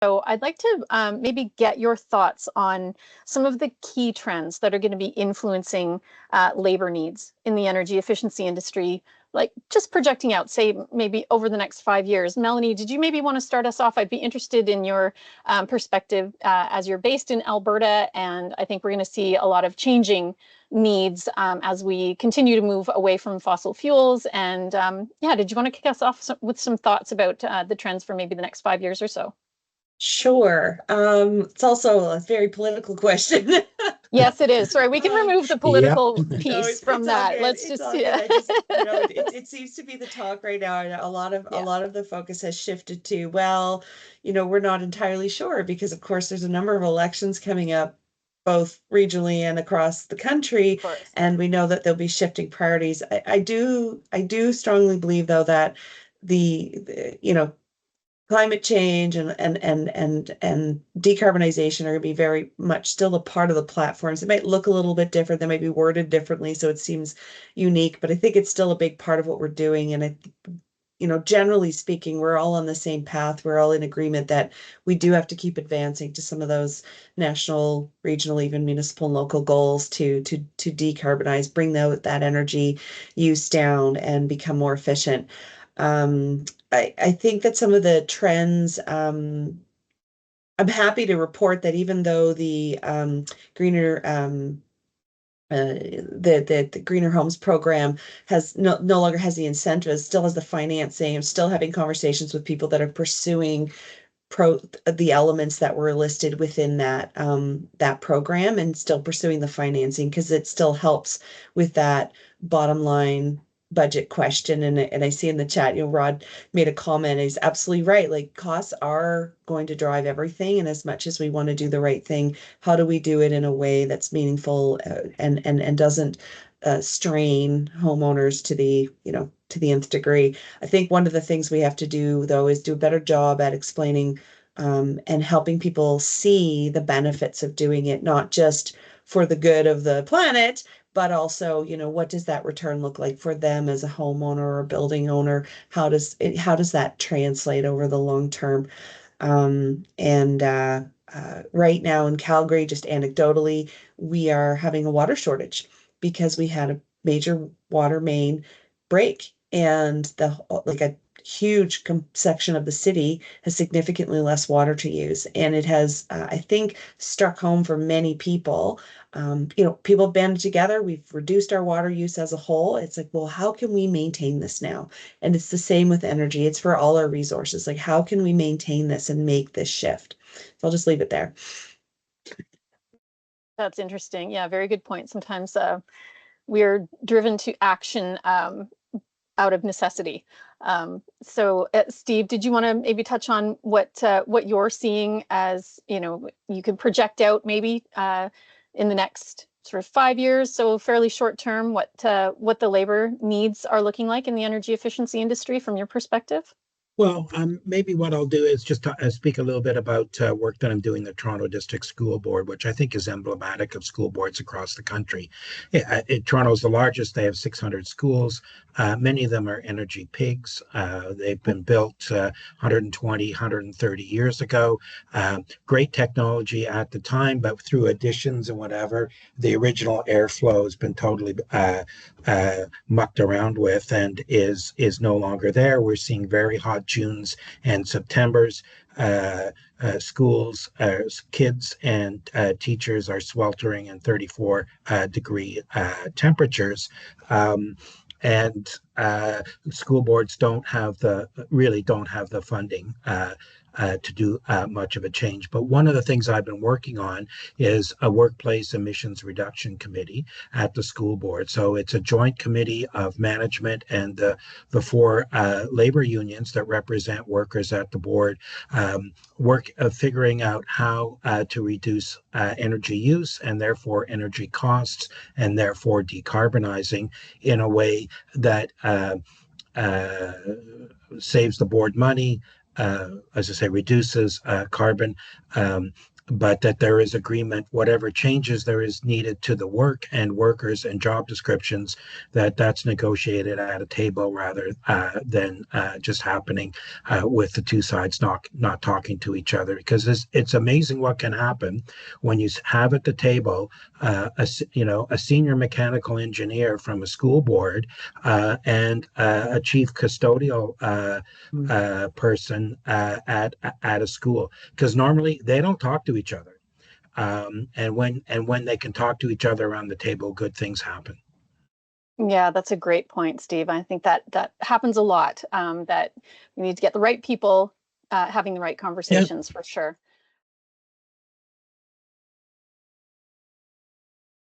So I'd like to maybe get your thoughts on some of the key trends that are going to be influencing labor needs in the energy efficiency industry, like just projecting out, say, maybe over the next 5 years. Melanie, did you maybe want to start us off? I'd be interested in your perspective as you're based in Alberta, and I think we're going to see a lot of changing needs as we continue to move away from fossil fuels. And yeah, did you want to kick us off with some thoughts about the trends for maybe the next 5 years or so? Sure. It's also a very political question. Yes, it is. Sorry, we can Um, remove the Yep. political no, piece from it's all that. good. Let's It's just, all good. yeah. I just, it seems to be the talk right now, and a Yeah, lot of the focus has shifted to, well, we're not entirely sure because of course there's a number of elections coming up both regionally and across the of country, course. and we know that there'll be shifting priorities. I do strongly believe though that the climate change and decarbonization are going to be very much still a part of the platforms. It might look a little bit different, they might be worded differently, so it seems unique, but I think it's still a big part of what we're doing. And generally speaking, we're all on the same path. We're all in agreement that we do have to keep advancing to some of those national, regional, even municipal and local goals to decarbonize, bring that energy use down and become more efficient. I think that some of the trends, I'm happy to report that even though the greener the Greener Homes program has no longer has the incentives, still has the financing. I'm still having conversations with people that are pursuing the elements that were listed within that program, and still pursuing the financing because it still helps with that bottom line budget question. And I see in the chat, Rod made a comment. He's absolutely right. Like, costs are going to drive everything, and as much as we want to do the right thing, how do we do it in a way that's meaningful, and doesn't strain homeowners to the nth degree. I think one of the things we have to do, though, is do a better job at explaining and helping people see the benefits of doing it, not just for the good of the planet, but also, what does that return look like for them as a homeowner or a building owner? How does that translate over the long term? And right now in Calgary, just anecdotally, we are having a water shortage because we had a major water main break, and a huge section of the city has significantly less water to use, and it has, I think, struck home for many people. People banded together. We've reduced our water use as a whole. It's like, well, how can we maintain this now? And it's the same with energy. It's for all our resources. Like, how can we maintain this and make this shift? So I'll just leave it there. That's interesting. Yeah, very good point. Sometimes we're driven to action out of necessity. So, Steve, did you want to maybe touch on what you're seeing as, you could project out maybe in the next sort of 5 years, so fairly short term, what the labor needs are looking like in the energy efficiency industry from your perspective? Well, maybe what I'll do is just speak a little bit about work that I'm doing at the Toronto District School Board, which I think is emblematic of school boards across the country. Toronto is the largest. They have 600 schools. Many of them are energy pigs. They've been built 120, 130 years ago. Great technology at the time, but through additions and whatever, the original airflow has been totally mucked around with and is no longer there. We're seeing very hot Junes and Septembers. Schools, kids and teachers are sweltering in 34-degree temperatures. And school boards really don't have the funding to do much of a change. But one of the things I've been working on is a workplace emissions reduction committee at the school board. So it's a joint committee of management and the four labor unions that represent workers at the board, figuring out how to reduce energy use and therefore energy costs, and therefore decarbonizing in a way that saves the board money, as I say, reduces carbon, but that there is agreement, whatever changes there is needed to the work and workers and job descriptions, that's negotiated at a table rather than just happening with the two sides not talking to each other. Because it's amazing what can happen when you have at the table a senior mechanical engineer from a school board and a chief custodial person at a school, because normally they don't talk to each other. And when they can talk to each other around the table, good things happen. Yeah, that's a great point, Steve. I think that happens a lot, that we need to get the right people having the right conversations for sure.